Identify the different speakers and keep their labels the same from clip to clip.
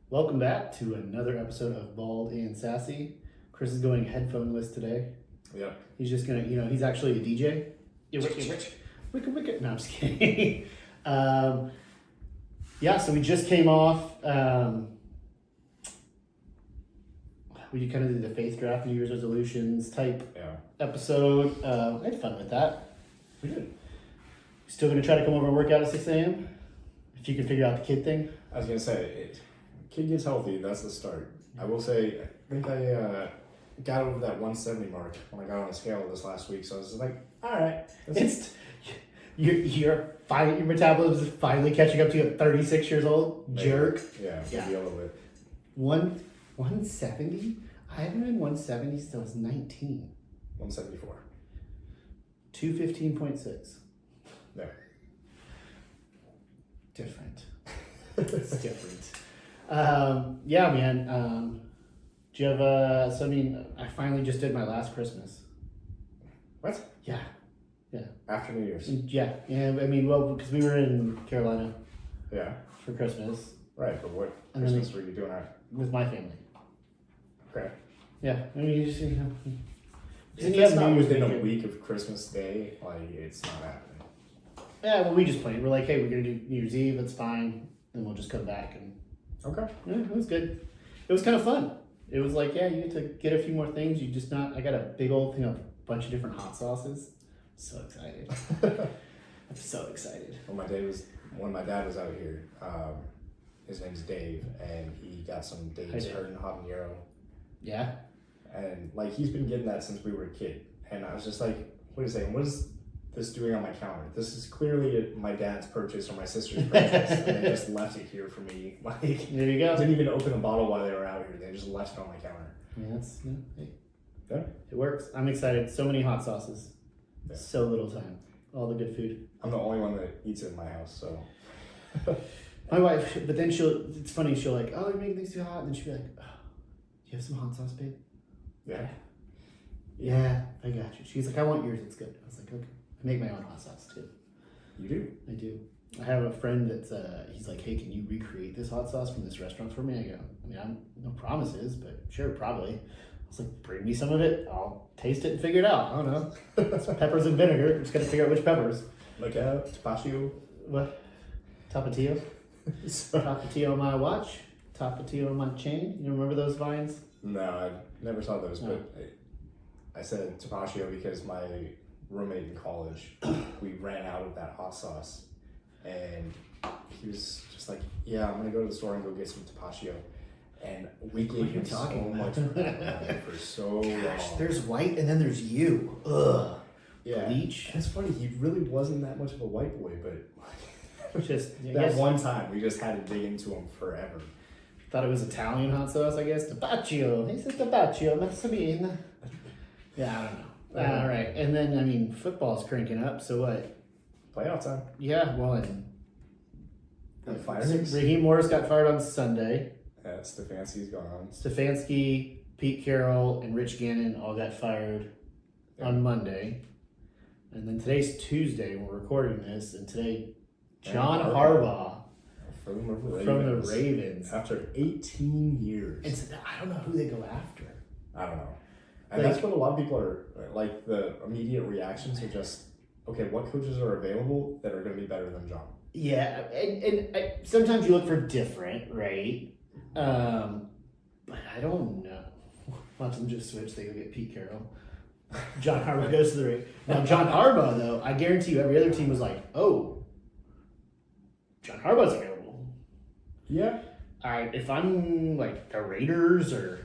Speaker 1: Welcome back to another episode of Bald and Sassy. Chris is going headphoneless today.
Speaker 2: Yeah.
Speaker 1: He's just gonna, he's actually a DJ. Wicked. No, I'm just kidding. So we just came off. We kind of did the faith draft, New Year's resolutions type episode. I had fun with that.
Speaker 2: We did.
Speaker 1: Still gonna try to come over and work out at 6 a.m. If you can figure out the kid thing.
Speaker 2: I was gonna say, kid gets healthy. That's the start. I will say, I think I got over that 170 mark when I got on the scale this last week. So I was just like, all right.
Speaker 1: Your metabolism is finally catching up to you at 36 years old.
Speaker 2: Maybe.
Speaker 1: Jerk.
Speaker 2: Yeah. Deal with it.
Speaker 1: 170? I haven't been 170 since I was 19.
Speaker 2: 174.
Speaker 1: 215.6.
Speaker 2: No.
Speaker 1: Different. It's different. Yeah, man. Do you have I finally just did my last Christmas.
Speaker 2: What?
Speaker 1: Yeah.
Speaker 2: After New Year's.
Speaker 1: Yeah. Because we were in Carolina.
Speaker 2: Yeah.
Speaker 1: For Christmas.
Speaker 2: Right, but what
Speaker 1: And
Speaker 2: Christmas were you doing after?
Speaker 1: With my family.
Speaker 2: Okay.
Speaker 1: Yeah. I mean, you just,
Speaker 2: If it's not within a week of Christmas Day, like, it's not happening.
Speaker 1: Yeah, well, we just planned. We're like, hey, we're going to do New Year's Eve. That's fine. And we'll just come back. And
Speaker 2: Okay.
Speaker 1: yeah, it was good. It was kind of fun. It was like, yeah, you get to get a few more things. I got a big old thing of a bunch of different hot sauces. So excited. I'm so excited.
Speaker 2: When my dad was out here, his name's Dave, and he got some Dave's Hurtin' Habanero.
Speaker 1: Yeah.
Speaker 2: And like he's been getting that since we were a kid. And I was just like, wait a second, what is this doing on my counter? This is clearly my dad's purchase or my sister's purchase. And they just left it here for me. Like,
Speaker 1: there you go.
Speaker 2: Didn't even open a bottle while they were out here. They just left it on my counter.
Speaker 1: Yeah, it works. I'm excited. So many hot sauces.
Speaker 2: Yeah.
Speaker 1: So little time. All the good food.
Speaker 2: I'm the only one that eats it in my house, so.
Speaker 1: My wife, but then it's funny, she'll like, oh, you're making things too hot. And then she'll be like, oh, do you have some hot sauce, babe? Yeah, I got you. She's like, I want yours. It's good. I was like, okay. I make my own hot sauce too.
Speaker 2: You do?
Speaker 1: I do. I have a friend that's, he's like, hey, can you recreate this hot sauce from this restaurant for me? I go, I'm no promises, but sure, probably. I was like, bring me some of it. I'll taste it and figure it out. I don't know. It's peppers and vinegar. I'm just going to figure out which peppers.
Speaker 2: Look out, Tapatio.
Speaker 1: What? Tapatio? Tapatio on my watch. Tapatio on my chain. You remember those vines?
Speaker 2: No, I never saw those, but I said Tapatio because my roommate in college, we ran out of that hot sauce, and he was just like, yeah, I'm going to go to the store and go get some Tapatio. And we gave him so much crap for so long.
Speaker 1: There's white and then there's you. Ugh.
Speaker 2: Yeah.
Speaker 1: Bleach.
Speaker 2: It's funny, he really wasn't that much of a white boy, but one time we just had to dig into him forever.
Speaker 1: Thought it was Italian hot sauce, I guess. Tabaccio. He said Tabaccio. Massamine. Yeah, I don't know. All right. And then, football's cranking up. So what?
Speaker 2: Playoff time.
Speaker 1: Yeah, well, and
Speaker 2: Firings.
Speaker 1: Raheem Morris got fired on Sunday.
Speaker 2: Stefanski's gone.
Speaker 1: Stefanski, Pete Carroll, and Rich Gannon all got fired on Monday. And then today's Tuesday, we're recording this, and today, John Harbaugh
Speaker 2: from
Speaker 1: the Ravens.
Speaker 2: After 18 years.
Speaker 1: And so I don't know who they go after.
Speaker 2: I don't know. And that's what a lot of people are, like, the immediate reactions are just, okay, what coaches are available that are going to be better than John?
Speaker 1: Yeah, and sometimes you look for different, right? But I don't know. Watch them just switch. They go get Pete Carroll. John Harbaugh goes to the Ravens. Now, John Harbaugh, though, I guarantee you every other team was like, oh, John Harbaugh's available.
Speaker 2: Yeah.
Speaker 1: If I'm like the Raiders or...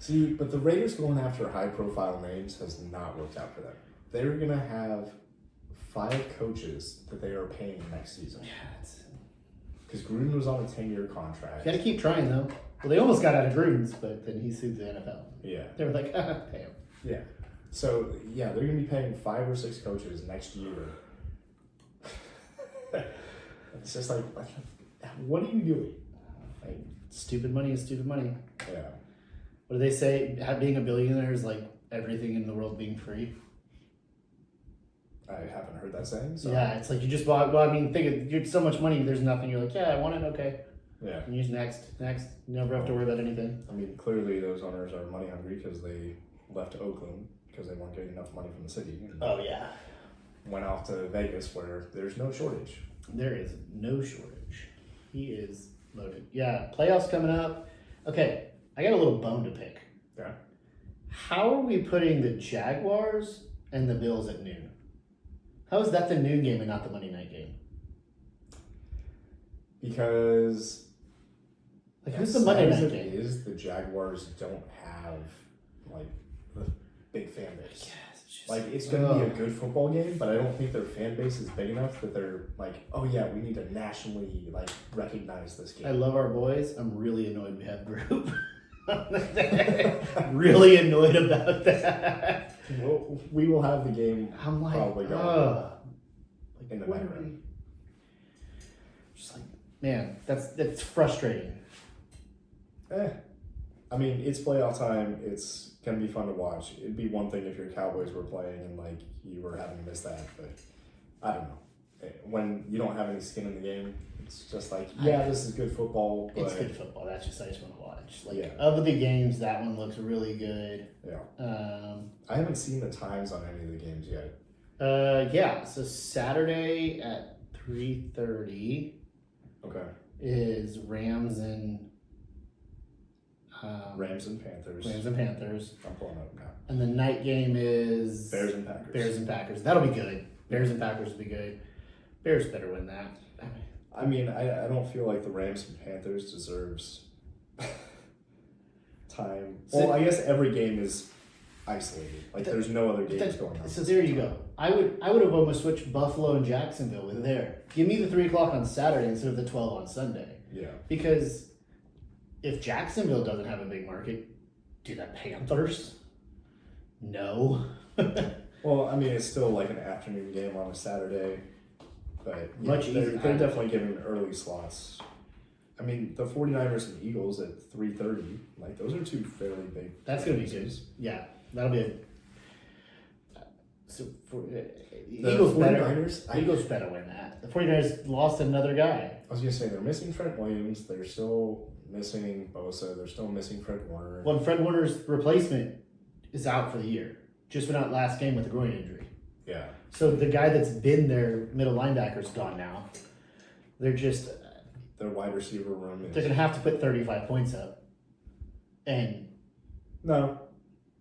Speaker 2: See, but the Raiders going after high-profile names has not worked out for them. They're going to have 5 coaches that they are paying next season.
Speaker 1: Yeah,
Speaker 2: because Gruden was on a 10-year contract.
Speaker 1: You got to keep trying, though. Well, they almost got out of Gruden's, but then he sued the NFL.
Speaker 2: Yeah.
Speaker 1: They were like, pay him.
Speaker 2: Yeah. So, yeah, they're going to be paying 5 or 6 coaches next year. It's just like, what are you doing?
Speaker 1: Like, stupid money is stupid money.
Speaker 2: Yeah.
Speaker 1: What do they say? Being a billionaire is like everything in the world being free.
Speaker 2: I haven't heard that saying. So.
Speaker 1: Yeah, it's like you just bought. Well, I mean, think of, you have so much money. There's nothing. You're like, yeah, I want it. Okay.
Speaker 2: Yeah.
Speaker 1: And use next. Never have to worry about anything.
Speaker 2: I mean, clearly those owners are money hungry because they left Oakland because they weren't getting enough money from the city. And
Speaker 1: Oh, yeah.
Speaker 2: went off to Vegas where there's no shortage.
Speaker 1: There is no shortage. He is loaded. Yeah, playoffs coming up. Okay, I got a little bone to pick.
Speaker 2: Yeah.
Speaker 1: How are we putting the Jaguars and the Bills at noon? How is that the noon game and not the Monday night game?
Speaker 2: Because
Speaker 1: Like, who's the Monday night
Speaker 2: as
Speaker 1: game?
Speaker 2: it is, the Jaguars don't have like the big fan base.
Speaker 1: Yes, it's just,
Speaker 2: Like, it's going to be a good football game, but I don't think their fan base is big enough that they're like, oh yeah, we need to nationally like recognize this game.
Speaker 1: I love our boys. I'm really annoyed we have group. Really annoyed about that.
Speaker 2: Well, we will have the game
Speaker 1: I'm like,
Speaker 2: probably going
Speaker 1: like,
Speaker 2: in the
Speaker 1: what are
Speaker 2: background.
Speaker 1: we- Just like, man, that's frustrating.
Speaker 2: I mean, it's playoff time. It's gonna be fun to watch. It'd be one thing if your Cowboys were playing and like you were having to miss that, but I don't know. When you don't have any skin in the game, it's just like, yeah, this is good football, but
Speaker 1: It's good football. That's just I just want to watch. Like
Speaker 2: Yeah.
Speaker 1: of the games, that one looks really good.
Speaker 2: yeah. I haven't seen the times on any of the games yet.
Speaker 1: Yeah. So Saturday at 3:30
Speaker 2: Okay.
Speaker 1: is Rams and
Speaker 2: Rams and Panthers.
Speaker 1: Panthers.
Speaker 2: I'm pulling it up now.
Speaker 1: And the night game is
Speaker 2: Bears and Packers.
Speaker 1: Bears and Packers. That'll be good. Bears and Packers will be good. Bears better win that.
Speaker 2: I mean, I don't feel like the Rams and Panthers deserves time. Well, I guess every game is isolated. Like, there's no other games going on.
Speaker 1: So there you go. I would have almost switched Buffalo and Jacksonville with there. Give me the 3 o'clock on Saturday instead of the 12 on Sunday.
Speaker 2: Yeah.
Speaker 1: Because if Jacksonville doesn't have a big market, do the Panthers? No.
Speaker 2: Well, I mean, it's still like an afternoon game on a Saturday, but yeah,
Speaker 1: Much
Speaker 2: they're
Speaker 1: easier.
Speaker 2: definitely giving early slots. I mean, the 49ers and Eagles at 3:30, like those are two fairly big.
Speaker 1: That's going to be good. Yeah, that'll be a. So for
Speaker 2: The
Speaker 1: Eagles
Speaker 2: 49ers,
Speaker 1: Eagles better win that. The 49ers lost another guy.
Speaker 2: I was gonna say they're missing Trent Williams. They're still missing Bosa. They're still missing Fred Warner.
Speaker 1: Well, Fred Warner's replacement is out for the year. Just went out last game with a groin injury.
Speaker 2: Yeah.
Speaker 1: So the guy that's been their middle linebacker's gone now. They're just
Speaker 2: Their wide receiver room is
Speaker 1: they're gonna have to put 35 points up. And
Speaker 2: no,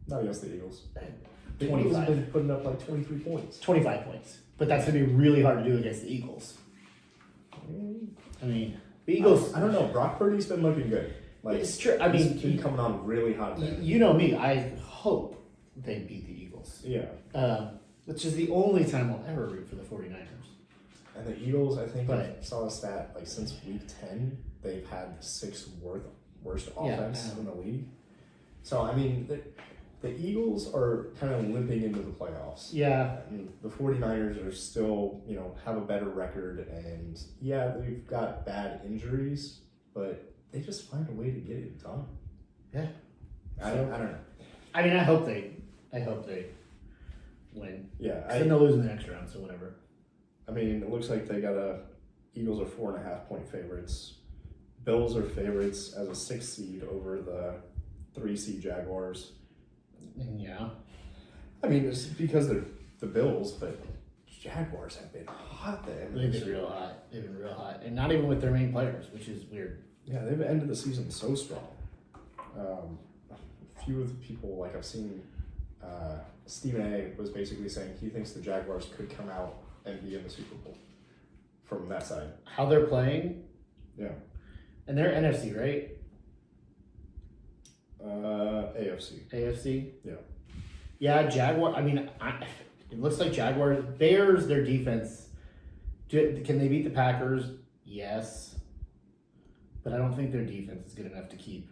Speaker 2: not against the Eagles. The Eagles
Speaker 1: 25.
Speaker 2: have been putting up like 23 points.
Speaker 1: 25 points. But that's gonna be really hard to do against the Eagles. I mean, the Eagles.
Speaker 2: I don't know. Brock Purdy's been looking good. Like,
Speaker 1: It's true. I mean,
Speaker 2: he's been coming on really hot.
Speaker 1: you know me. I hope they beat the Eagles.
Speaker 2: Yeah.
Speaker 1: Which is the only time I'll ever root for the 49ers.
Speaker 2: And the Eagles, I think, I
Speaker 1: But-
Speaker 2: saw a stat, like since week 10, they've had the sixth worst offense in the league. So, I mean, the Eagles are kind of limping into the playoffs.
Speaker 1: Yeah.
Speaker 2: I mean, the 49ers are still, have a better record. And, yeah, they've got bad injuries, but they just find a way to get it done.
Speaker 1: Yeah.
Speaker 2: I don't know.
Speaker 1: I mean, I hope they win.
Speaker 2: Yeah.
Speaker 1: Then they'll lose in the next round, so whatever.
Speaker 2: I mean, it looks like they got Eagles are 4.5 point favorites. Bills are favorites as a 6 seed over the 3 seed Jaguars.
Speaker 1: Yeah.
Speaker 2: I mean, it's because they're the Bills, but Jaguars have been hot there.
Speaker 1: They've been real hot. And not even with their main players, which is weird.
Speaker 2: Yeah, they've ended the season so strong. A few of the people, like I've seen, Stephen A. was basically saying he thinks the Jaguars could come out and be in the Super Bowl from that side.
Speaker 1: How they're playing,
Speaker 2: Yeah.
Speaker 1: and they're NFC, right?
Speaker 2: AFC.
Speaker 1: AFC?
Speaker 2: Yeah.
Speaker 1: Yeah, Jaguar. I mean, it looks like Jaguars. Bears, their defense. Can they beat the Packers? Yes. But I don't think their defense is good enough to keep.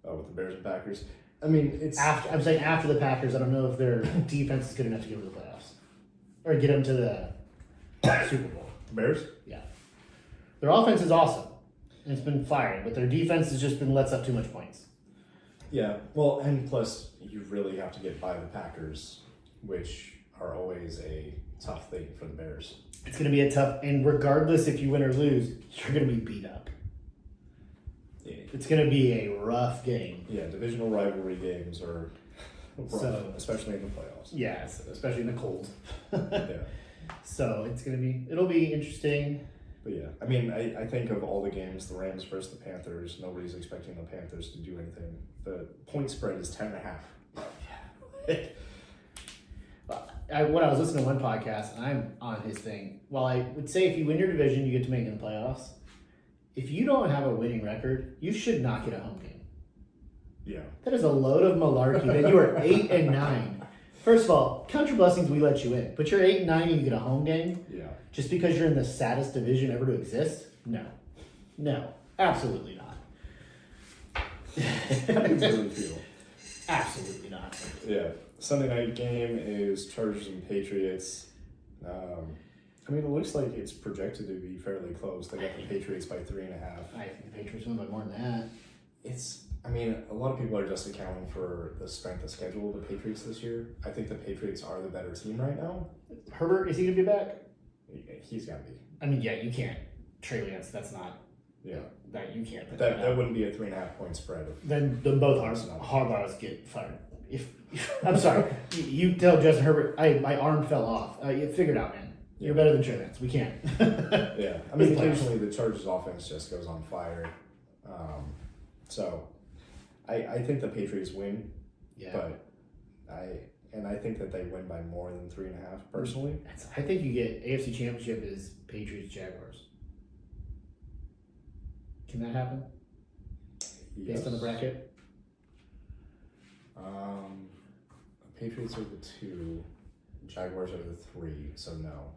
Speaker 2: Oh, with the Bears and Packers. I mean, it's
Speaker 1: I'm saying after the Packers, I don't know if their defense is good enough to get to the playoffs. Or get them to the Super Bowl.
Speaker 2: the Bears.
Speaker 1: Yeah. Their offense is awesome. And it's been firing, but their defense has just been lets up too much points.
Speaker 2: Yeah, well, and plus you really have to get by the Packers, which are always a tough thing for the Bears.
Speaker 1: It's going to be a tough, and regardless if you win or lose, you're going to be beat up.
Speaker 2: Yeah.
Speaker 1: It's going to be a rough game.
Speaker 2: Yeah, divisional rivalry games are rough, especially in the playoffs.
Speaker 1: Yes, especially in the cold.
Speaker 2: Yeah.
Speaker 1: So it'll be interesting.
Speaker 2: But yeah, I mean, I think of all the games, the Rams versus the Panthers, nobody's expecting the Panthers to do anything. The point spread is 10.5.
Speaker 1: When I was listening to one podcast, and I'm on his thing, while I would say if you win your division, you get to make it in the playoffs. If you don't have a winning record, you should not get a home game.
Speaker 2: Yeah.
Speaker 1: That is a load of malarkey. Then you are 8-9. First of all, count your blessings, we let you in. But you're 8-9 and you get a home game?
Speaker 2: Yeah.
Speaker 1: Just because you're in the saddest division ever to exist? No. No. Absolutely not.
Speaker 2: How do you really feel?
Speaker 1: Absolutely not.
Speaker 2: Yeah. Sunday night game is Chargers and Patriots. I mean, it looks like it's projected to be fairly close. They got the Patriots by 3.5.
Speaker 1: I think the Patriots win by more than that.
Speaker 2: I mean, a lot of people are just accounting for the strength of schedule of the Patriots this year. I think the Patriots are the better team right now.
Speaker 1: Herbert, is he going to be back?
Speaker 2: He's got to be.
Speaker 1: I mean, yeah, you can't. Trey Lance, that's not.
Speaker 2: Yeah.
Speaker 1: That you can't.
Speaker 2: That wouldn't be a 3.5 point spread.
Speaker 1: Then both Harbaughs get fired. If I'm sorry, you tell Justin Herbert, my arm fell off. You figure it out, man. You're better than Trey Lance. We can't.
Speaker 2: Yeah. I mean, occasionally the Chargers offense just goes on fire. So I think the Patriots win. Yeah. But I think that they win by more than 3.5 personally.
Speaker 1: I think you get AFC Championship is Patriots Jaguars. Can that happen?
Speaker 2: Yes.
Speaker 1: Based on the bracket?
Speaker 2: Patriots are the 2, Jaguars are the 3, so no.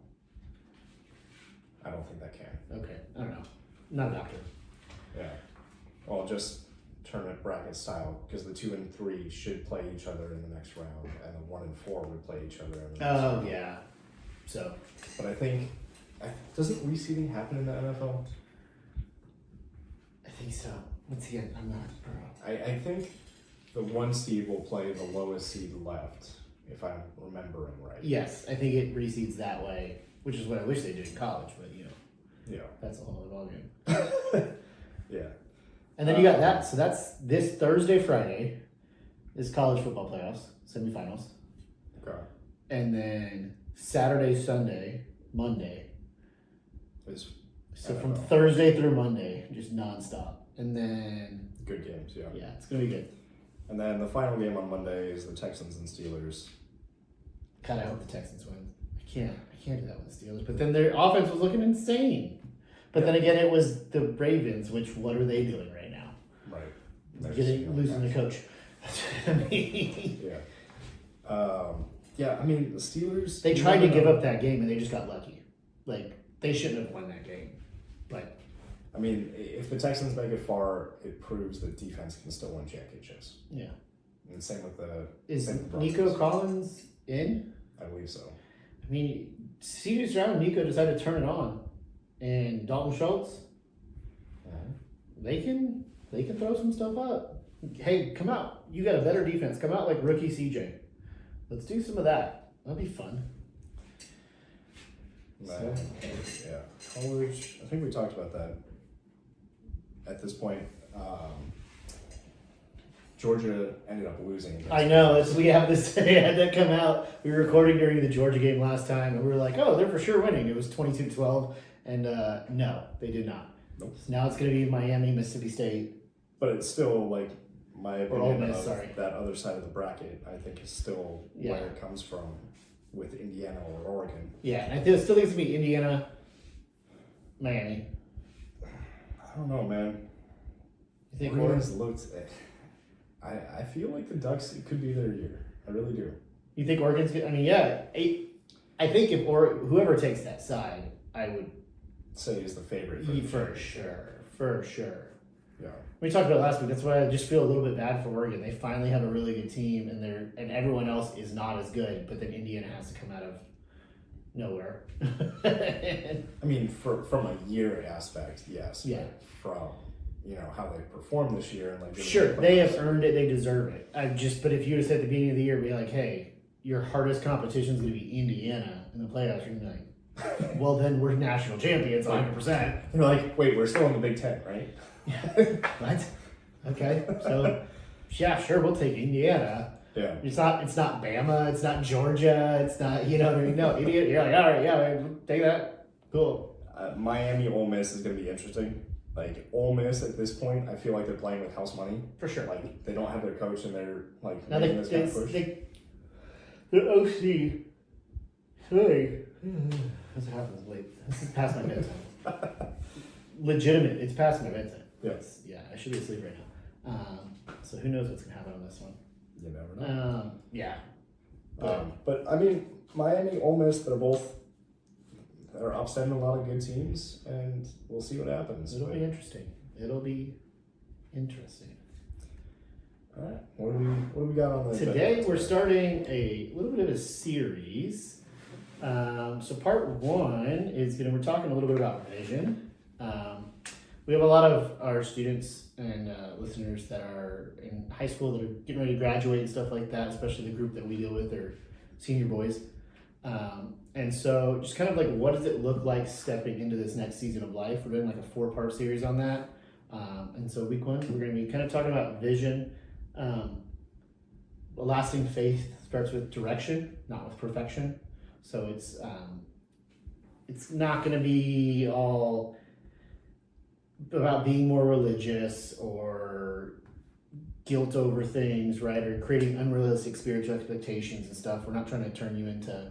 Speaker 2: I don't think that can.
Speaker 1: Okay, I don't know. Not a doctor.
Speaker 2: Yeah. Well, just tournament bracket style, because the 2 and 3 should play each other in the next round, and the 1 and 4 would play each other in the next round.
Speaker 1: Oh, yeah. So.
Speaker 2: But I think, doesn't reseeding happen in the NFL?
Speaker 1: I think so. Let's see. I'm not.
Speaker 2: I think the 1 seed will play the lowest seed left, if I'm remembering right.
Speaker 1: Yes, I think it reseeds that way, which is what I wish they did in college, but
Speaker 2: yeah,
Speaker 1: that's a whole other ballgame.
Speaker 2: Yeah.
Speaker 1: And then you got that. So that's this Thursday, Friday is college football playoffs, semifinals.
Speaker 2: Okay.
Speaker 1: And then Saturday, Sunday, Monday. So from Thursday through Monday, just nonstop. And then
Speaker 2: good games, yeah.
Speaker 1: Yeah, it's gonna be good.
Speaker 2: And then the final game on Monday is the Texans and Steelers.
Speaker 1: God, I hope the Texans win. I can't do that with the Steelers. But then their offense was looking insane. But then again, it was the Ravens, which what are they doing right now?
Speaker 2: Right.
Speaker 1: Losing the coach. I mean,
Speaker 2: yeah. Yeah, I mean, the Steelers...
Speaker 1: They tried to give up that game, and they just got lucky. Like, they shouldn't have won that game. But...
Speaker 2: I mean, if the Texans make it far, it proves that defense can still win championships.
Speaker 1: Yeah.
Speaker 2: And same with the...
Speaker 1: Is Nico Collins in?
Speaker 2: I believe so.
Speaker 1: I mean, CJ Stroud and Nico decided to turn it on. And Dalton Schultz, they can throw some stuff up. Hey, come out. You got a better defense. Come out like rookie CJ. Let's do some of that. That'll be fun.
Speaker 2: So, yeah. College, I think we talked about that. At this point, Georgia ended up losing.
Speaker 1: I know. We have this. They had that come out. We were recording during the Georgia game last time, and we were like, oh, they're for sure winning. It was 22-12. And no, they did not.
Speaker 2: Nope.
Speaker 1: So now it's going to be Miami, Mississippi State.
Speaker 2: But it's still, like, my opinion
Speaker 1: Miss,
Speaker 2: of that other side of the bracket, I think is still where it comes from with Indiana or Oregon.
Speaker 1: Yeah, and I still think it's going to be Indiana, Miami.
Speaker 2: I don't know, man.
Speaker 1: You think
Speaker 2: Oregon's looked... I feel like the Ducks, it could be their year. I really do.
Speaker 1: You think Oregon's good? I mean, yeah. I think if whoever takes that side, I would
Speaker 2: say is the favorite.
Speaker 1: For sure.
Speaker 2: Yeah.
Speaker 1: We talked about it last week. That's why I just feel a little bit bad for Oregon. They finally have a really good team, and everyone else is not as good. But then Indiana has to come out of nowhere.
Speaker 2: I mean, from a year aspect, yes.
Speaker 1: Yeah.
Speaker 2: From how they performed this year and
Speaker 1: sure, they have earned it. They deserve it. But if you would have said at the beginning of the year, be like, hey, your hardest competition is going to be Indiana. in the playoffs, you're gonna be like, well, then we're national champions, 100%.
Speaker 2: They're like, wait, we're still in the Big Ten, right?
Speaker 1: What? Okay, so yeah, sure, we'll take Indiana.
Speaker 2: Yeah.
Speaker 1: It's not Bama, it's not Georgia, it's not, you know what I mean? No, idiot. You're like, all right, yeah, take that. Cool.
Speaker 2: Miami Ole Miss is going to be interesting. Like, Ole Miss at this point, I feel like they're playing with house money.
Speaker 1: For sure.
Speaker 2: Like, they don't have their coach and they're like
Speaker 1: now
Speaker 2: making this kind of push.
Speaker 1: Their OC. Sorry. This happens late. This is past my bedtime. Legitimate. It's past my bedtime.
Speaker 2: Yeah.
Speaker 1: Yeah, I should be asleep right now. So who knows what's going to happen on this one.
Speaker 2: You never know.
Speaker 1: Yeah.
Speaker 2: But I mean, Miami, Ole Miss, they're upsetting a lot of good teams, and we'll see what happens.
Speaker 1: It'll be interesting.
Speaker 2: All right, what do we got on the
Speaker 1: today? We're starting a little bit of a series. So part one is we're talking a little bit about vision. We have a lot of our students and listeners that are in high school that are getting ready to graduate and stuff like that, especially the group that we deal with, they're senior boys. And so just kind of like, what does it look like stepping into this next season of life? We're doing like a 4-part series on that. And so week one, we're going to be kind of talking about vision. A lasting faith starts with direction, not with perfection. So it's not going to be all about being more religious or guilt over things, right? Or creating unrealistic spiritual expectations and stuff. We're not trying to turn you into,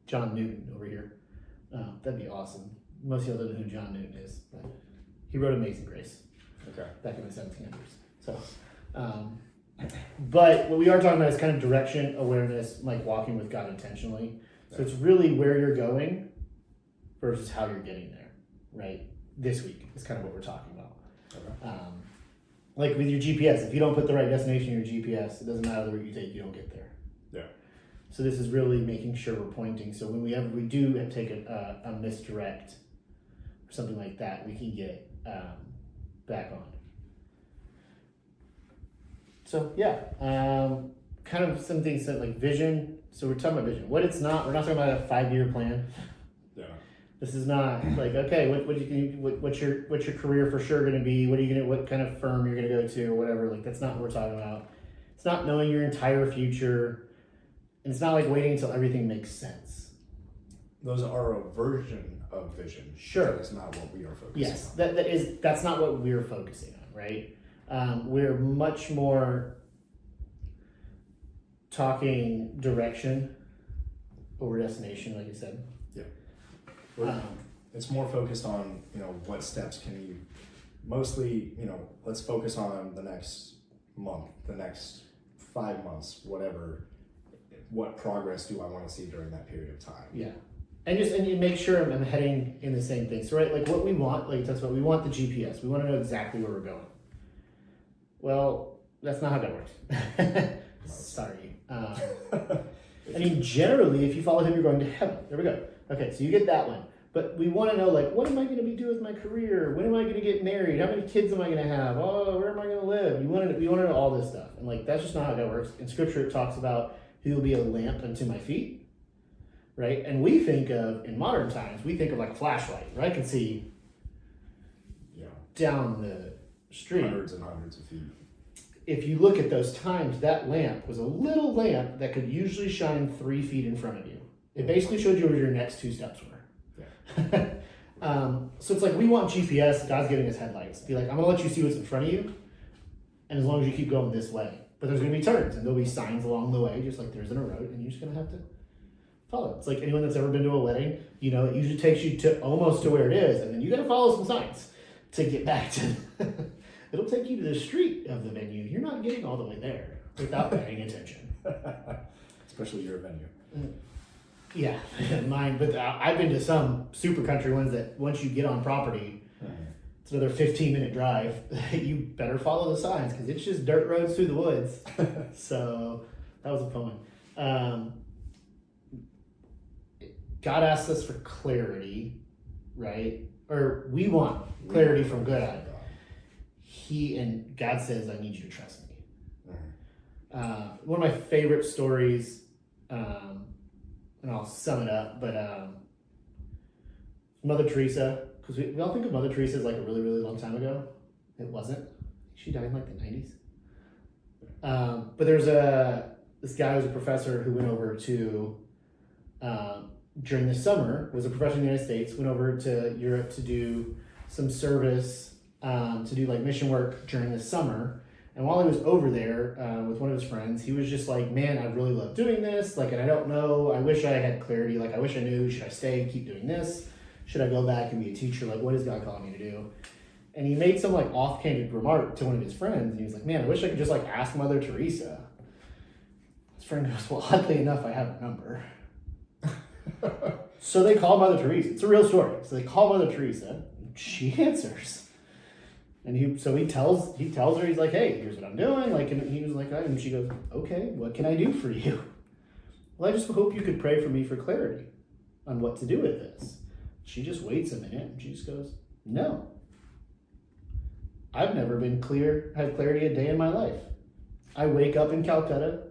Speaker 1: John Newton over here. That'd be awesome. Most of y'all don't know who John Newton is, but he wrote Amazing Grace.
Speaker 2: Okay.
Speaker 1: Back in the 1700s. So, but what we are talking about is kind of direction, awareness, like walking with God intentionally. So it's really where you're going versus how you're getting there, right? This week is kind of what we're talking about.
Speaker 2: Okay.
Speaker 1: Like with your GPS, if you don't put the right destination in your GPS, it doesn't matter the route you take, you don't get there.
Speaker 2: Yeah.
Speaker 1: So this is really making sure we're pointing. So when we do take a misdirect or something like that, we can get back on. So yeah, kind of some things that like vision. So we're talking about vision. What it's not, we're not talking about a 5-year plan.
Speaker 2: Yeah.
Speaker 1: This is not like, okay, what's your career for sure going to be? What kind of firm you're going to go to or whatever. Like that's not what we're talking about. It's not knowing your entire future. And it's not like waiting until everything makes sense.
Speaker 2: Those are a version of vision.
Speaker 1: Sure.
Speaker 2: That is not what we are focusing on.
Speaker 1: Yes, that's not what we're focusing on, right? We're much more talking direction over destination, like you said.
Speaker 2: Yeah. It's more focused on, what steps can you, mostly, let's focus on the next month, the next 5 months, whatever. What progress do I want to see during that period of time?
Speaker 1: Yeah. And you make sure I'm heading in the same thing. So, right, like what we want, like that's what we want the GPS. We want to know exactly where we're going. Well, that's not how that works. Sorry. I mean, generally, if you follow him, you're going to heaven. There we go. Okay, so you get that one. But we want to know, like, what am I going to be doing with my career? When am I going to get married? How many kids am I going to have? Oh, where am I going to live? We want to know all this stuff. And, like, that's just not how that works. In Scripture, it talks about he will be a lamp unto my feet, right? And we think of, in modern times, we think of like a flashlight, right? I can see down the street.
Speaker 2: Hundreds and hundreds of feet.
Speaker 1: If you look at those times, that lamp was a little lamp that could usually shine 3 feet in front of you. It basically showed you where your next 2 steps were. Yeah. So it's like we want GPS, God's giving us headlights. Be like, I'm going to let you see what's in front of you, and as long as you keep going this way. But there's going to be turns, and there'll be signs along the way, just like there's in a road, and you're just going to have to follow. It's like anyone that's ever been to a wedding, it usually takes you to almost to where it is, and then you got to follow some signs to get back to. It'll take you to the street of the venue. You're not getting all the way there without paying attention.
Speaker 2: Especially your venue.
Speaker 1: Yeah, mine. But I've been to some super country ones that once you get on property, it's another 15-minute drive. You better follow the signs because it's just dirt roads through the woods. So that was a fun one. God asks us for clarity, right? Or we want clarity from God. God says, I need you to trust me. One of my favorite stories and I'll sum it up, but Mother Teresa, because we all think of Mother Teresa as like a really, really long time ago. It wasn't. She died in like the 90s. But there's this guy who was a professor who went over to, during the summer, was a professor in the United States, went over to Europe to do some service, to do like mission work during the summer. And while he was over there with one of his friends, he was just like, man, I really love doing this. Like, and I don't know, I wish I had clarity. Like, I wish I knew, should I stay and keep doing this? Should I go back and be a teacher? Like, what is God calling me to do? And he made some like offhanded remark to one of his friends. And he was like, man, I wish I could just like ask Mother Teresa. His friend goes, well, oddly enough, I have her number. So they call Mother Teresa. It's a real story. So they call Mother Teresa. And she answers. And he tells her, he's like, hey, here's what I'm doing. Like, and he was like, and she goes, okay, what can I do for you? Well, I just hope you could pray for me for clarity on what to do with this. She just waits a minute and she just goes, no. I've never had clarity a day in my life. I wake up in Calcutta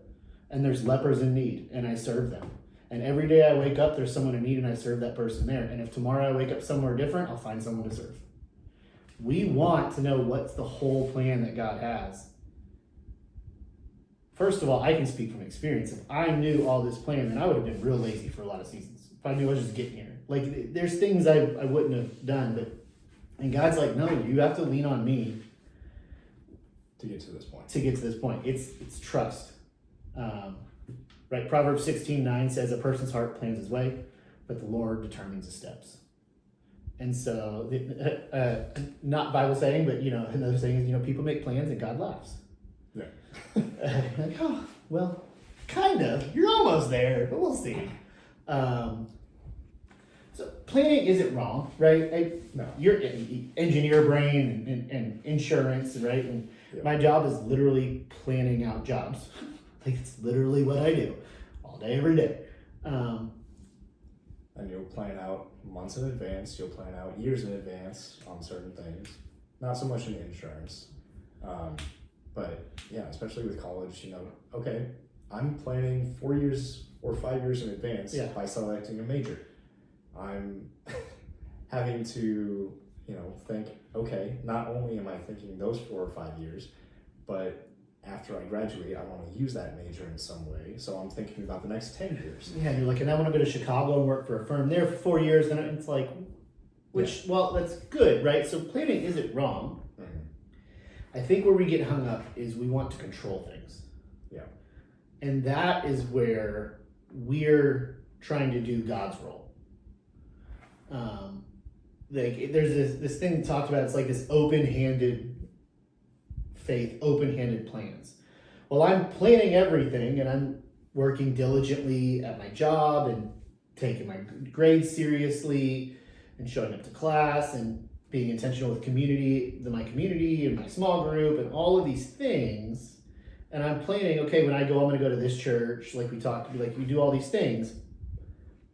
Speaker 1: and there's lepers in need and I serve them. And every day I wake up, there's someone in need and I serve that person there. And if tomorrow I wake up somewhere different, I'll find someone to serve. We want to know what's the whole plan that God has. First of all, I can speak from experience. If I knew all this plan, then I would have been real lazy for a lot of seasons. If I knew I was just getting here. Like, there's things I wouldn't have done, and God's like, no, you have to lean on me
Speaker 2: to get to this point.
Speaker 1: It's trust. Right? Proverbs 16:9 says, a person's heart plans his way, but the Lord determines his steps. And so, not Bible saying, but, another saying is, people make plans and God laughs.
Speaker 2: Yeah.
Speaker 1: Like, oh, well, kind of. You're almost there, but we'll see. So planning isn't wrong, right?
Speaker 2: No.
Speaker 1: You're engineer brain and insurance, right? And my job is literally planning out jobs. Like, it's literally what I do all day, every day.
Speaker 2: And you'll plan out months in advance, you'll plan out years in advance on certain things. Not so much in insurance. But yeah, especially with college, okay, I'm planning 4 years or 5 years in advance by selecting a major. I'm having to, think, okay, not only am I thinking those 4 or 5 years, but after I graduate, I want to use that major in some way. So I'm thinking about the next 10 years.
Speaker 1: Yeah, and you're like, and I want to go to Chicago and work for a firm there for 4 years. And it's like, well, that's good, right? So planning isn't wrong. Mm-hmm. I think where we get hung up is we want to control things.
Speaker 2: Yeah.
Speaker 1: And that is where we're trying to do God's role. There's this thing talked about, it's like this open-handed faith, open-handed plans. Well, I'm planning everything and I'm working diligently at my job and taking my grades seriously and showing up to class and being intentional with my community and my small group and all of these things. And I'm planning, okay, when I go, I'm going to go to this church, like we talked, like you do all these things,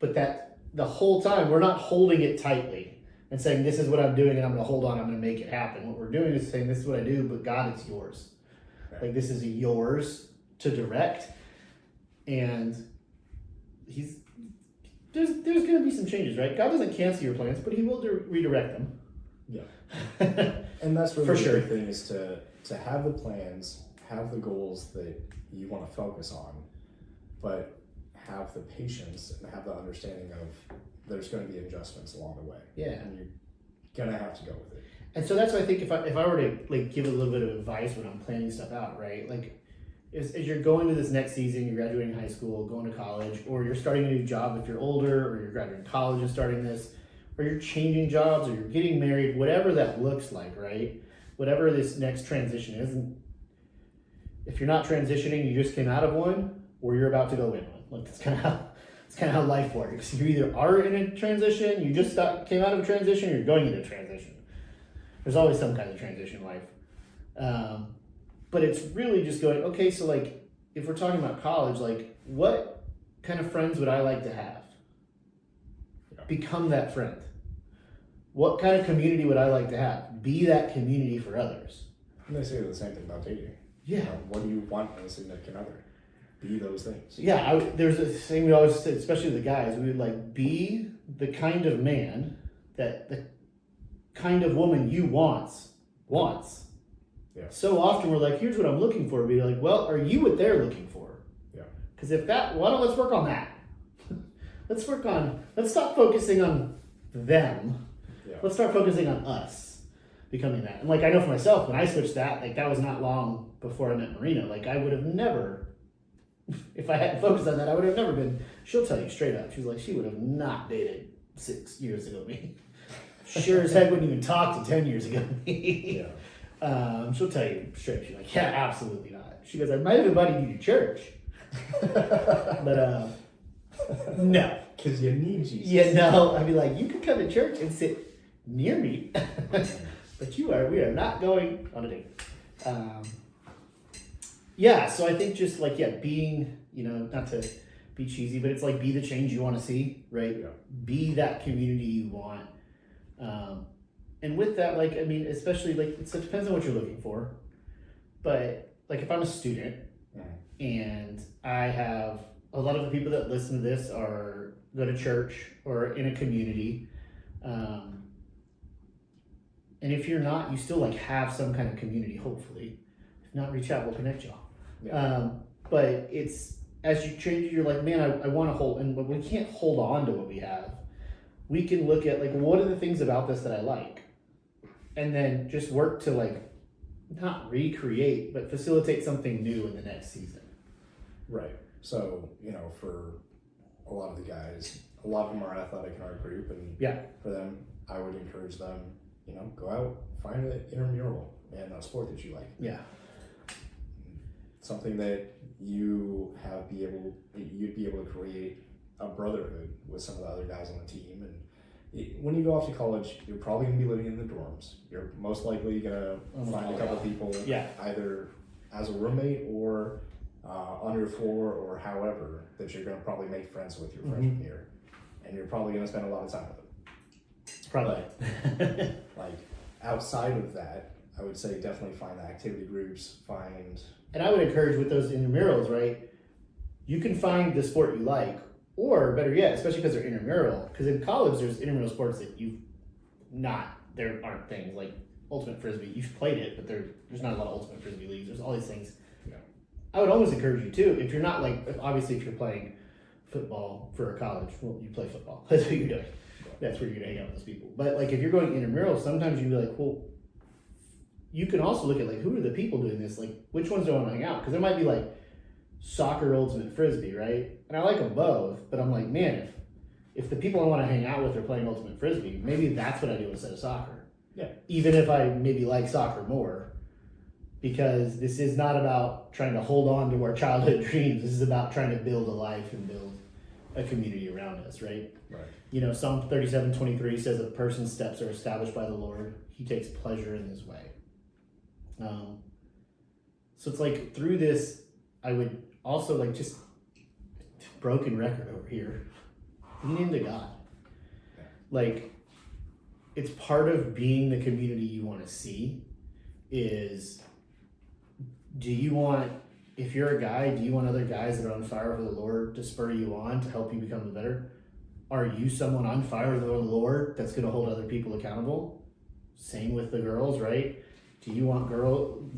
Speaker 1: but that the whole time we're not holding it tightly and saying, this is what I'm doing and I'm going to hold on, I'm going to make it happen. What we're doing is saying, this is what I do, but God, it's yours. Right. Like, this is yours to direct. And there's going to be some changes, right? God doesn't cancel your plans, but he will redirect them.
Speaker 2: Yeah. And that's really the big thing, is to have the plans, have the goals that you want to focus on, but have the patience and have the understanding of there's going to be adjustments along the way.
Speaker 1: Yeah.
Speaker 2: And you're going to have to go with it.
Speaker 1: And so that's why I think if I were to like give a little bit of advice when I'm planning stuff out, right? Like, as you're going to this next season, you're graduating high school, going to college, or you're starting a new job if you're older, or you're graduating college and starting this, or you're changing jobs, or you're getting married, whatever that looks like, right? Whatever this next transition is. And if you're not transitioning, you just came out of one, or you're about to go in one. Like, that's kind of how life works. You either are in a transition, you just came out of a transition, or you're going into a transition. There's always some kind of transition in life. But it's really just going, okay, so like, if we're talking about college, like, what kind of friends would I like to have? Yeah. Become that friend. What kind of community would I like to have? Be that community for others.
Speaker 2: And they say the same thing about dating.
Speaker 1: Yeah.
Speaker 2: What do you want in a significant other? be those things.
Speaker 1: Yeah, there's a thing we always say, especially the guys, we would like be the kind of man that the kind of woman you wants.
Speaker 2: Yeah.
Speaker 1: So often we're like, here's what I'm looking for. Be like, well, are you what they're looking for?
Speaker 2: Yeah.
Speaker 1: Because if that, let's work on that. Let's stop focusing on them.
Speaker 2: Yeah.
Speaker 1: Let's start focusing on us becoming that. And like, I know for myself, when I switched that, like that was not long before I met Marina. Like I would have never, if I hadn't focused on that, I would have never been, she'll tell you straight up. She's like, she would have not dated 6 years ago me. Sure as heck wouldn't even talk to 10 years ago me.
Speaker 2: Yeah.
Speaker 1: She'll tell you straight. She's like, yeah, absolutely not. She goes, I might have invited you to church. But no.
Speaker 2: Because you need Jesus.
Speaker 1: Yeah, no. I'd be like, you can come to church and sit near me. But we are not going on a date. Yeah, so I think just like, being, not to be cheesy, but it's like be the change you want to see, right?
Speaker 2: Yeah.
Speaker 1: Be that community you want. And with that, like, I mean, especially like, it depends on what you're looking for. But like if I'm a student and I have a lot of the people that listen to this go to church or in a community. And if you're not, you still like have some kind of community, hopefully. If not, reach out, we'll connect y'all.
Speaker 2: Yeah.
Speaker 1: But it's, as you change, you're like, man, I want to hold, and we can't hold on to what we have. We can look at like, what are the things about this that I like? And then just work to like, not recreate, but facilitate something new in the next season.
Speaker 2: Right. So, for a lot of the guys, a lot of them are athletic in our group, and for them, I would encourage them, go out, find an intramural in a sport that you like.
Speaker 1: Yeah.
Speaker 2: Something that you'd be able to create a brotherhood with some of the other guys on the team. And when you go off to college, you're probably going to be living in the dorms. You're most likely going to find a couple people, either as a roommate or on your floor or however, that you're going to probably make friends with your freshman year. And you're probably going to spend a lot of time with them.
Speaker 1: Probably.
Speaker 2: But, like, outside of that, I would say definitely find the activity groups,
Speaker 1: And I would encourage with those intramurals, right? You can find the sport you like, or better yet, especially because they're intramural, because in college there's intramural sports that there aren't things like ultimate frisbee. You've played it, but there's not a lot of ultimate frisbee leagues. There's all these things.
Speaker 2: Yeah.
Speaker 1: I would almost encourage you too, if you're not like, obviously if you're playing football for a college, well, you play football. That's what you're doing. That's where you're gonna hang out with those people. But like if you're going intramural, sometimes you'd be like, well, you can also look at like, who are the people doing this? Like, which ones do I want to hang out? Because there might be like soccer, ultimate frisbee, right? And I like them both, but I'm like, man, if the people I want to hang out with are playing ultimate frisbee, maybe that's what I do instead of soccer.
Speaker 2: Yeah.
Speaker 1: Even if I maybe like soccer more, because this is not about trying to hold on to our childhood dreams. This is about trying to build a life and build a community around us, right?
Speaker 2: Right.
Speaker 1: Psalm 37:23 says, a person's steps are established by the Lord. He takes pleasure in his way. So it's like through this, I would also like just broken record over here. Lean into God.
Speaker 2: Yeah.
Speaker 1: Like it's part of being the community you want to see is, if you're a guy, do you want other guys that are on fire for the Lord to spur you on to help you become better? Are you someone on fire for the Lord that's going to hold other people accountable? Same with the girls, right? Do you want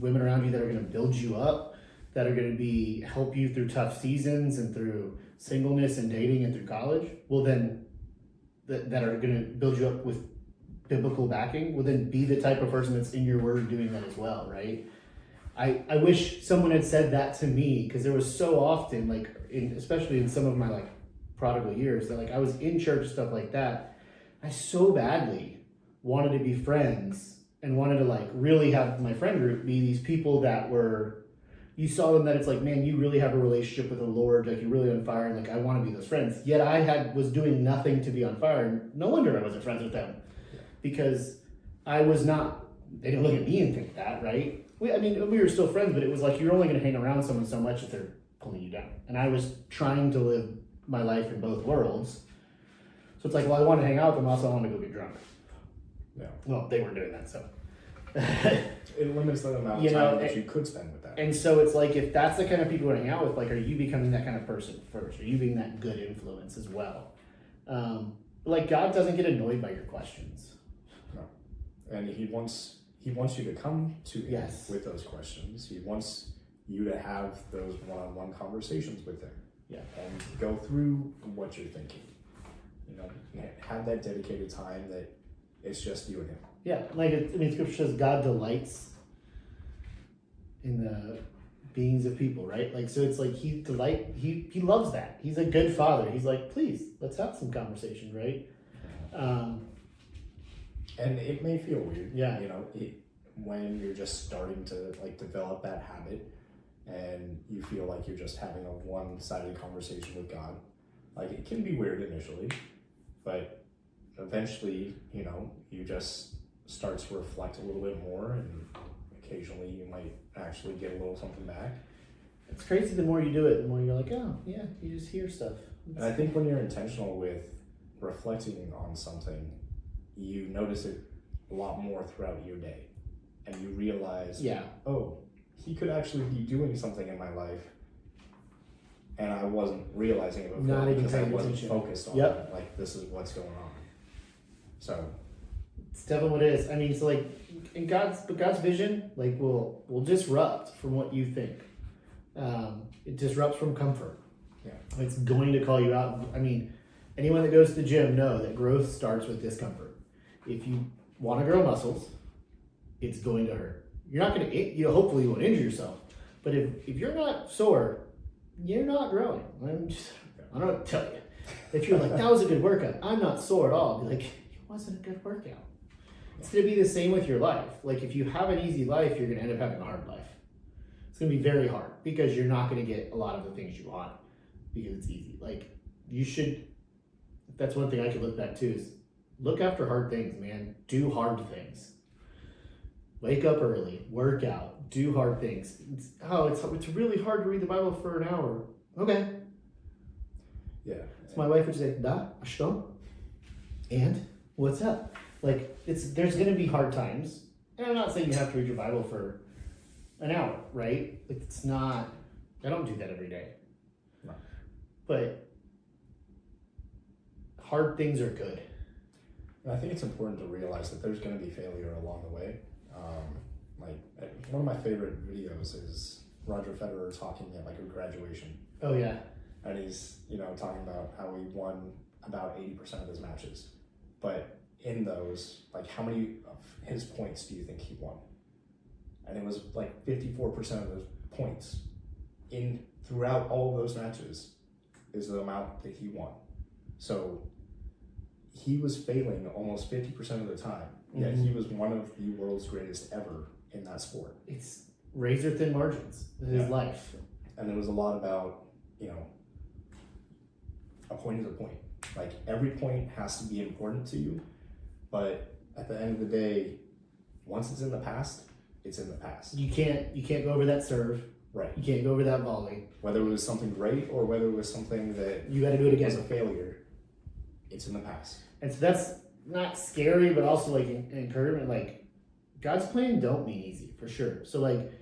Speaker 1: women around you that are going to build you up, that are going to help you through tough seasons and through singleness and dating and through college? Well, then that are going to build you up with biblical backing. Well, then be the type of person that's in your word doing that as well, right? I wish someone had said that to me, because there was so often, like, especially in some of my like prodigal years, that like I was in church and stuff like that. I so badly wanted to be friends and wanted to like really have my friend group be these people that you saw them that it's like, man, you really have a relationship with the Lord, like you're really on fire, and like I want to be those friends. Yet I was doing nothing to be on fire, and no wonder I wasn't friends with them, because I was not. They didn't look at me and think that, right? We were still friends, but it was like you're only going to hang around someone so much if they're pulling you down. And I was trying to live my life in both worlds. So it's like, well, I want to hang out with them, also I want to go get drunk.
Speaker 2: Yeah.
Speaker 1: Well, they weren't doing that, so.
Speaker 2: it limits the amount
Speaker 1: You
Speaker 2: of
Speaker 1: know,
Speaker 2: time that you could spend with that.
Speaker 1: And so it's like, if that's the kind of people you hang out with, like, are you becoming that kind of person first? Are you being that good influence as well? Like, God doesn't get annoyed by your questions.
Speaker 2: No. And he wants you to come to him
Speaker 1: Yes.
Speaker 2: with those questions. He wants you to have those one-on-one conversations with him.
Speaker 1: Yeah.
Speaker 2: And go through what you're thinking. You know, have that dedicated time that it's just you and him.
Speaker 1: Yeah, like, Scripture says God delights in the beings of people, right? Like, so it's like he loves that. He's a good father. He's like, please, let's have some conversation, right?
Speaker 2: And it may feel weird,
Speaker 1: Yeah.
Speaker 2: you know, when you're just starting to like develop that habit, and you feel like you're just having a one-sided conversation with God. Like, it can be weird initially, but eventually, you know, you just start to reflect a little bit more, and occasionally you might actually get a little something back.
Speaker 1: It's crazy. The more you do it, the more you're like, oh yeah, you just hear stuff.
Speaker 2: And I think when you're intentional with reflecting on something, you notice it a lot more throughout your day, and you realize,
Speaker 1: yeah,
Speaker 2: oh, he could actually be doing something in my life, and I wasn't realizing it before
Speaker 1: Not even
Speaker 2: because I
Speaker 1: paying
Speaker 2: wasn't
Speaker 1: attention.
Speaker 2: focused on
Speaker 1: Yep.
Speaker 2: it. Like, this is what's going on. So
Speaker 1: it's definitely what it is. I mean, so like, in God's vision, like, will disrupt from what you think. It disrupts from comfort.
Speaker 2: yeah,
Speaker 1: It's going to call you out. I mean, anyone that goes to the gym know that growth starts with discomfort. If you want to grow muscles, it's going to hurt. You're not going to, hopefully you won't injure yourself. But if you're not sore, you're not growing. I don't know what to tell you. If you're like, that was a good workout, I'm not sore at all, be like, it wasn't a good workout. It's going to be the same with your life. Like, if you have an easy life, you're going to end up having a hard life. It's going to be very hard because you're not going to get a lot of the things you want because it's easy. Like, you should, that's one thing I could look back to is look after hard things, man. Do hard things. Wake up early, work out, do hard things. It's really hard to read the Bible for an hour. Okay.
Speaker 2: yeah.
Speaker 1: So my wife would say, "Da, что?" And what's up? Like, there's going to be hard times, and I'm not saying you have to read your Bible for an hour, right? It's not. I don't do that every day.
Speaker 2: No.
Speaker 1: But hard things are good.
Speaker 2: And I think it's important to realize that there's going to be failure along the way. One of my favorite videos is Roger Federer talking at like a graduation.
Speaker 1: Oh yeah.
Speaker 2: And he's, talking about how he won about 80% of his matches. But in those, like, how many of his points do you think he won? And it was like 54% of the points throughout all of those matches is the amount that he won. So he was failing almost 50% of the time. Yet he was one of the world's greatest ever in that sport.
Speaker 1: It's razor thin margins in his life.
Speaker 2: And it was a lot about, a point is a point. Like, every point has to be important to you, but at the end of the day, once it's in the past, it's in the past.
Speaker 1: You can't go over that serve.
Speaker 2: Right.
Speaker 1: You can't go over that volley.
Speaker 2: Whether it was something great or whether it was something that
Speaker 1: You got to do it again.
Speaker 2: was a failure, it's in the past.
Speaker 1: And so that's not scary, but also like an encouragement. Like, God's plan don't mean easy, for sure. So like,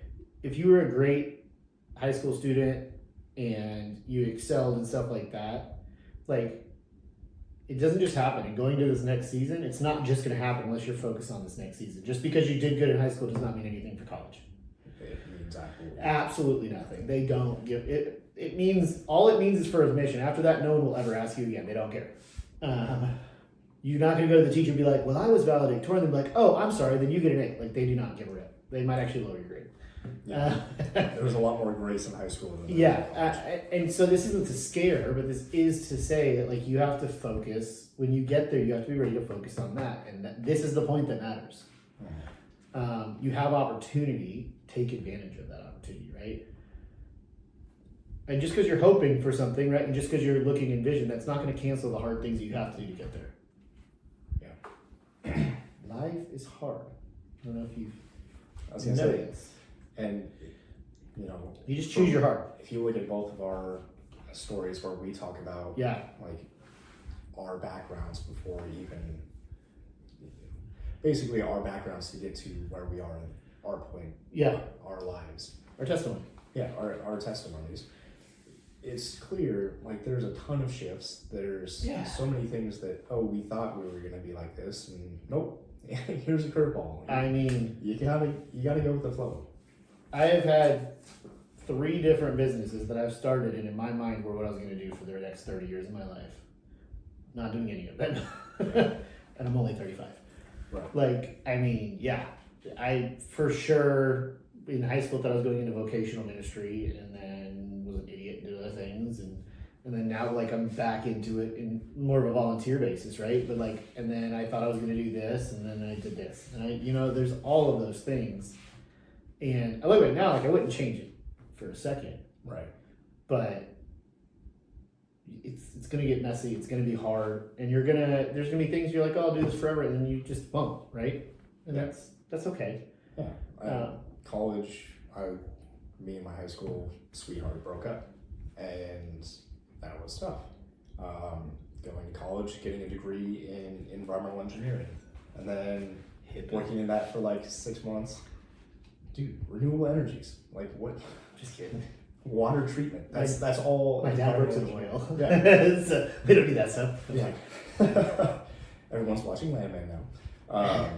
Speaker 1: if you were a great high school student and you excelled and stuff like that, like, it doesn't just happen. And going to this next season, it's not just going to happen unless you're focused on this next season. Just because you did good in high school does not mean anything for college.
Speaker 2: It means
Speaker 1: Absolutely nothing. They don't give it. It means all it means is for admission. After that, no one will ever ask you again. They don't care. You're not going to go to the teacher and be like, "Well, I was valedictorian." They'll be like, "Oh, I'm sorry." Then you get an A. Like, they do not give a rip. They might actually lower your grade.
Speaker 2: Yeah. There was a lot more grace in high school than
Speaker 1: And so this isn't to scare, but this is to say that, like, you have to focus. When you get there, you have to be ready to focus on that. And this is the point that matters. You have opportunity. Take advantage of that opportunity, right? And just because you're hoping for something, right? And just because you're looking in vision, that's not going to cancel the hard things that you have to do to get there.
Speaker 2: Yeah.
Speaker 1: Life is hard. I don't know if you've
Speaker 2: noticed. And,
Speaker 1: you just choose your heart.
Speaker 2: If you look at both of our stories where we talk about like our backgrounds before even basically our backgrounds to get to where we are our point,
Speaker 1: Yeah.
Speaker 2: our lives,
Speaker 1: Our testimony.
Speaker 2: yeah, our testimonies, it's clear, like, there's a ton of shifts. There's so many things that, we thought we were going to be like this, and nope, here's a curveball.
Speaker 1: I mean,
Speaker 2: you gotta go with the flow.
Speaker 1: I have had 3 different businesses that I've started, and in my mind were what I was going to do for the next 30 years of my life. Not doing any of them. And I'm only 35.
Speaker 2: Right.
Speaker 1: Like, I mean, yeah. I, for sure, in high school thought I was going into vocational ministry, and then was an idiot and did other things, and then now, like, I'm back into it in more of a volunteer basis, right? But, like, and then I thought I was going to do this, and then I did this. And there's all of those things. And I look at it now, like, I wouldn't change it for a second.
Speaker 2: Right.
Speaker 1: But it's gonna get messy, it's gonna be hard, and there's gonna be things you're like, oh, I'll do this forever, and then you just won't, right? And that's okay.
Speaker 2: Yeah. College, me and my high school sweetheart broke up, and that was tough. Going to college, getting a degree in environmental engineering, and then working in that for like 6 months. Dude, renewable energies, like what?
Speaker 1: Just kidding.
Speaker 2: Water treatment. That's all.
Speaker 1: My dad works in oil.
Speaker 2: Yeah.
Speaker 1: So we don't need that stuff.
Speaker 2: Yeah. Everyone's watching Landman now.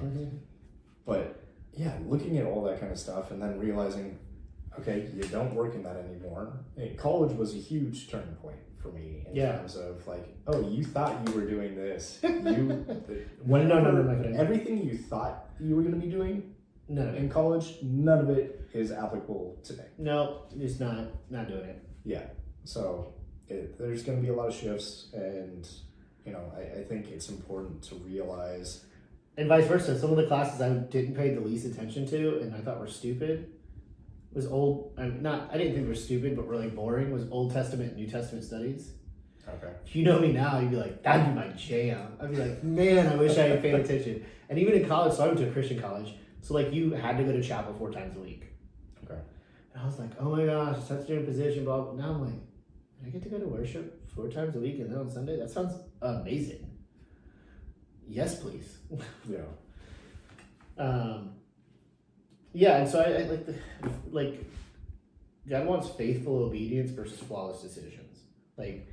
Speaker 2: But yeah, looking at all that kind of stuff and then realizing, okay, you don't work in that anymore. College was a huge turning point for me in terms of like, oh, you thought you were doing this. No. Everything you thought you were going to be doing in college, none of it is applicable today.
Speaker 1: No, it's not doing it.
Speaker 2: Yeah. So there's going to be a lot of shifts, and I think it's important to realize.
Speaker 1: And vice versa. Some of the classes I didn't pay the least attention to, and I thought were stupid, was old. I didn't think they were stupid, but really boring. Was Old Testament and New Testament studies.
Speaker 2: Okay.
Speaker 1: If you know me now, you'd be like, that'd be my jam. I'd be like, man, I wish I had paid attention. And even in college, so I went to a Christian college, so like you had to go to chapel 4 times a week.
Speaker 2: Okay.
Speaker 1: And I was like, oh my gosh, it's such a different position, blah, blah. Now I'm like, I get to go to worship 4 times a week and then on Sunday? That sounds amazing. Yes, please.
Speaker 2: Yeah.
Speaker 1: Yeah, and so I like God wants faithful obedience versus flawless decisions. Like,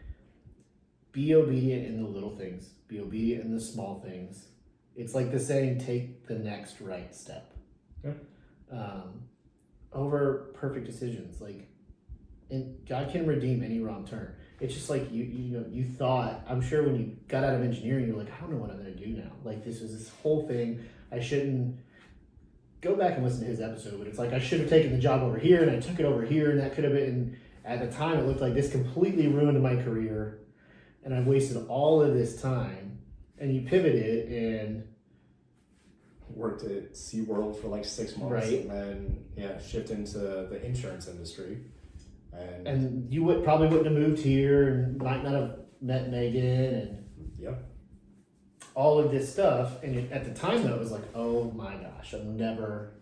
Speaker 1: be obedient in the little things. Be obedient in the small things. It's like the saying, take the next right step.
Speaker 2: Yeah.
Speaker 1: Over perfect decisions. Like, and God can redeem any wrong turn. It's just like you thought, I'm sure when you got out of engineering, you're like, I don't know what I'm going to do now. Like, this was this whole thing. I shouldn't go back and listen to his episode, but it's like, I should have taken the job over here and I took it over here, and that could have been, at the time, it looked like this completely ruined my career and I've wasted all of this time. And you pivoted and
Speaker 2: worked at SeaWorld for like 6 months,
Speaker 1: right.
Speaker 2: And then shift into the insurance industry.
Speaker 1: And you probably wouldn't have moved here and might not have met Megan and all of this stuff. And at the time, though, it was like, oh my gosh, I'm never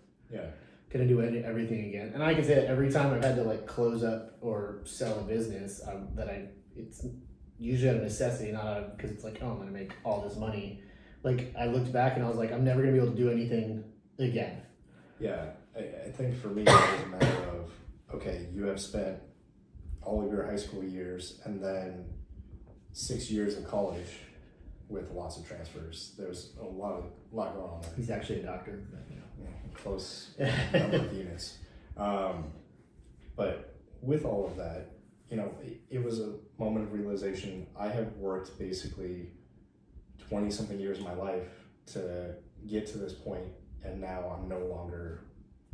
Speaker 1: gonna do everything again. And I can say that every time I've had to like close up or sell a business, it's usually out of necessity, not out of because it's like, oh, I'm gonna make all this money. Like, I looked back and I was like, I'm never gonna be able to do anything again.
Speaker 2: Yeah, I think for me it was a matter of, okay, you have spent all of your high school years and then 6 years of college with lots of transfers. There's a lot going on there.
Speaker 1: He's actually a doctor, but
Speaker 2: close number of units. But with all of that, it was a moment of realization. I have worked basically 20 something years of my life to get to this point, and now I'm no longer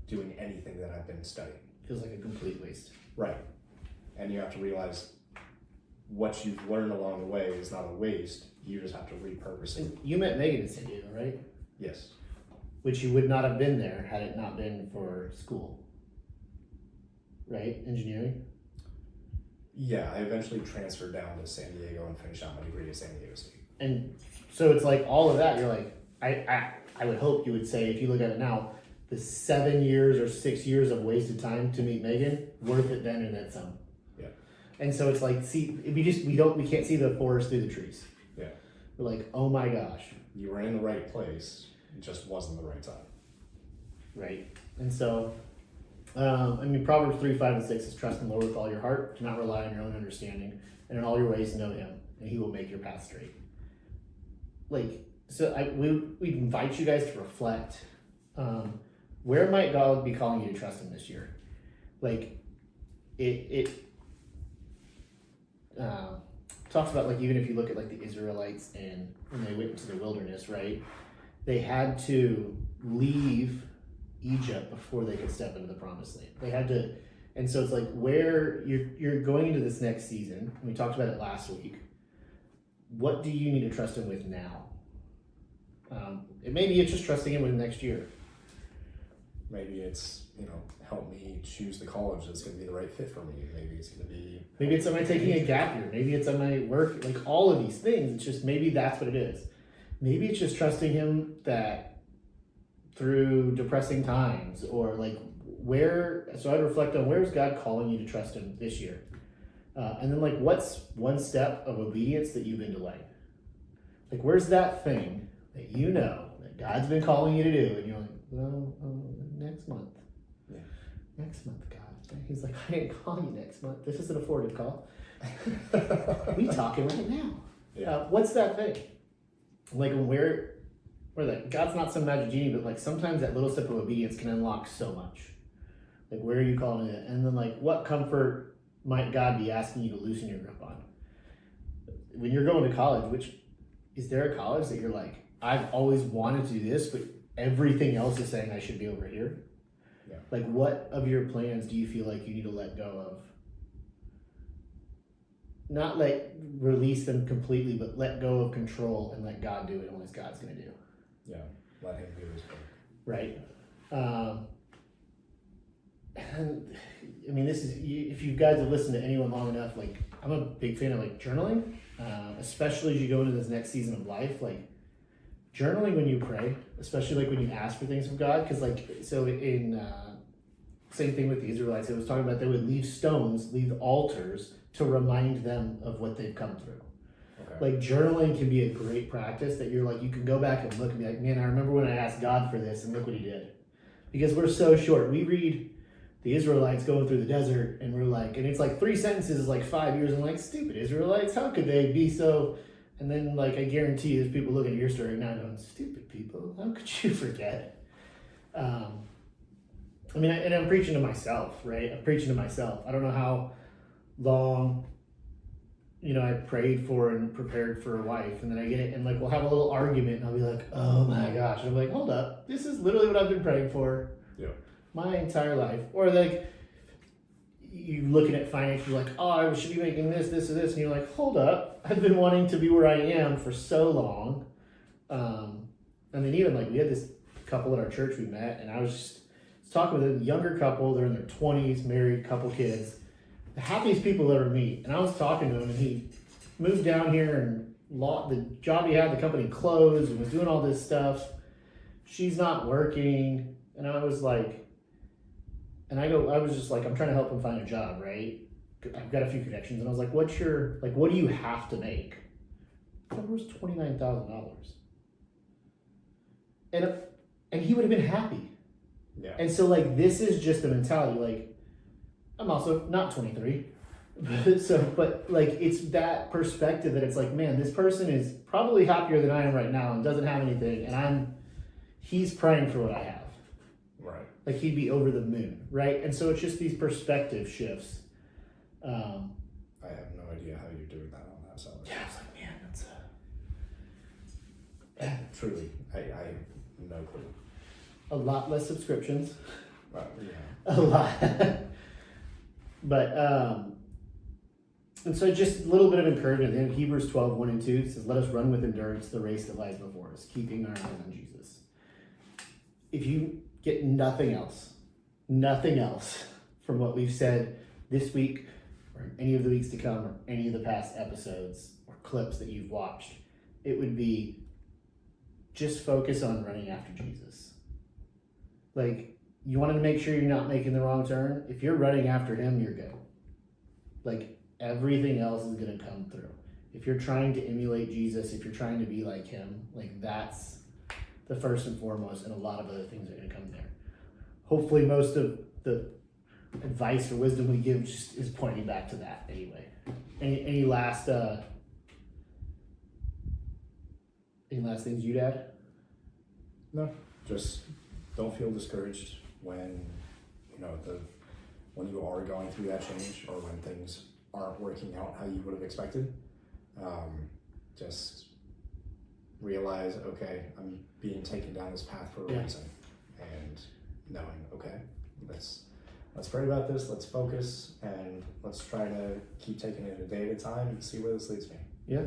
Speaker 2: doing anything that I've been studying.
Speaker 1: Feels like a complete waste.
Speaker 2: Right. And you have to realize what you've learned along the way is not a waste. You just have to repurpose it.
Speaker 1: And you met Megan in San Diego, right?
Speaker 2: Yes.
Speaker 1: Which you would not have been there had it not been for school. Right? Engineering?
Speaker 2: Yeah, I eventually transferred down to San Diego and finished out my degree at San Diego State.
Speaker 1: And so it's like all of that, you're like, I would hope you would say, if you look at it now, the 7 years or 6 years of wasted time to meet Megan, worth it then and then some.
Speaker 2: Yeah.
Speaker 1: And so it's like, see, we can't see the forest through the trees.
Speaker 2: Yeah.
Speaker 1: We're like, oh my gosh.
Speaker 2: You were in the right place, it just wasn't the right time.
Speaker 1: right? And so, Proverbs 3, 5, and 6 is trust in the Lord with all your heart, do not rely on your own understanding, and in all your ways know him, and he will make your path straight. We invite you guys to reflect. Where might God be calling you to trust him this year? It talks about, even if you look at the Israelites and when they went into the wilderness, right? They had to leave Egypt before they could step into the promised land. They had to, and so it's where you're going into this next season. We talked about it last week. What do you need to trust him with now? Maybe it's just trusting him with next year.
Speaker 2: Maybe it's, help me choose the college that's going to be the right fit for me. Maybe it's going to be...
Speaker 1: Maybe it's am I taking a gap year? Maybe it's am I work? All of these things. It's just maybe that's what it is. Maybe it's just trusting him that through depressing times or so I'd reflect on where's God calling you to trust him this year? And then what's one step of obedience that you've been delaying? Where's that thing that that God's been calling you to do? And you're well, next month.
Speaker 2: Yeah.
Speaker 1: Next month, God. He's I didn't call you next month. This isn't a forwarded call. We talking right now.
Speaker 2: Yeah.
Speaker 1: What's that thing? Where God's not some magic genie, but sometimes that little step of obedience can unlock so much. Where are you calling it? And then what comfort might God be asking you to loosen your grip on? When you're going to college, is there a college that you're I've always wanted to do this, but everything else is saying I should be over here? Yeah. What of your plans do you feel you need to let go of? Not release them completely, but let go of control and let God do it and what God's going to do.
Speaker 2: Yeah, let him do his work.
Speaker 1: Right. And this is, if you guys have listened to anyone long enough, I'm a big fan of journaling, especially as you go into this next season of life. Journaling when you pray, especially when you ask for things from God, because same thing with the Israelites. It was talking about they would leave altars to remind them of what they've come through. Okay. Journaling can be a great practice that you're you can go back and look and be man, I remember when I asked God for this and look what he did. Because we're so short. We read the Israelites going through the desert and we're and it's 3 sentences is 5 years and stupid Israelites, how could they be so? And then I guarantee you there's people looking at your story now going, stupid people, how could you forget? And I'm preaching to myself, right? I'm preaching to myself. I don't know how long, I prayed for and prepared for a wife, and then I get it, and we'll have a little argument, and I'll be oh my gosh. And I'm hold up, this is literally what I've been praying for my entire life. Or you looking at finance, you're oh, I should be making this, this, or this, and you're hold up, I've been wanting to be where I am for so long. And then even we had this couple at our church we met, and I was talking with a younger couple, they're in their 20s, married, couple kids, the happiest people I'll ever meet. And I was talking to him, and he moved down here and the job he had, the company closed, and was doing all this stuff. She's not working, and I was I was just I'm trying to help him find a job, right? I've got a few connections, and I was what do you have to make? That was $29,000. And he would have been happy.
Speaker 2: Yeah.
Speaker 1: And so this is just the mentality. I'm also not 23. but it's that perspective that it's man, this person is probably happier than I am right now and doesn't have anything, and he's praying for what I have.
Speaker 2: Right.
Speaker 1: He'd be over the moon, right? And so it's just these perspective shifts.
Speaker 2: I have no idea how you're doing that on that side.
Speaker 1: Yeah, I was man, that's
Speaker 2: truly, I have no clue.
Speaker 1: a lot less subscriptions.
Speaker 2: Right. Yeah.
Speaker 1: A lot. But and so just a little bit of encouragement. In Hebrews 12, 1 and 2, it says, let us run with endurance the race that lies before us, keeping our eyes on Jesus. If you get nothing else from what we've said this week or any of the weeks to come or any of the past episodes or clips that you've watched, it would be just focus on running after Jesus. You wanted to make sure you're not making the wrong turn. If you're running after him, you're good. Everything else is going to come through. If you're trying to emulate Jesus, if you're trying to be like him, that's the first and foremost, and a lot of other things are going to come there. hopefully most of the advice or wisdom we give just is pointing back to that anyway. Any last things you'd add?
Speaker 2: No, just don't feel discouraged when when you are going through that change or when things aren't working out how you would have expected. Just realize, okay, I'm being taken down this path for a reason, and knowing, okay, let's pray about this, let's focus, and let's try to keep taking it a day at a time and see where this leads me.
Speaker 1: Yeah.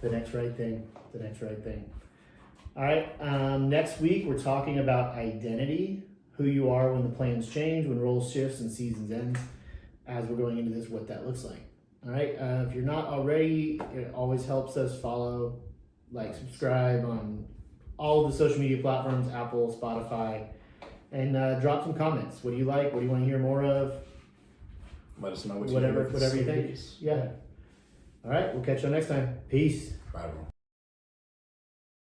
Speaker 1: The next right thing. All right. Next week, we're talking about identity, who you are when the plans change, when roles shifts and seasons end. As we're going into this, what that looks like. All right. If you're not already, it always helps us follow, subscribe on all of the social media platforms, Apple, Spotify, and drop some comments. What do you like? What do you want to hear more of?
Speaker 2: Let us know
Speaker 1: whatever you think. Yeah. All right. We'll catch you next time. Peace.
Speaker 2: Bye, everyone.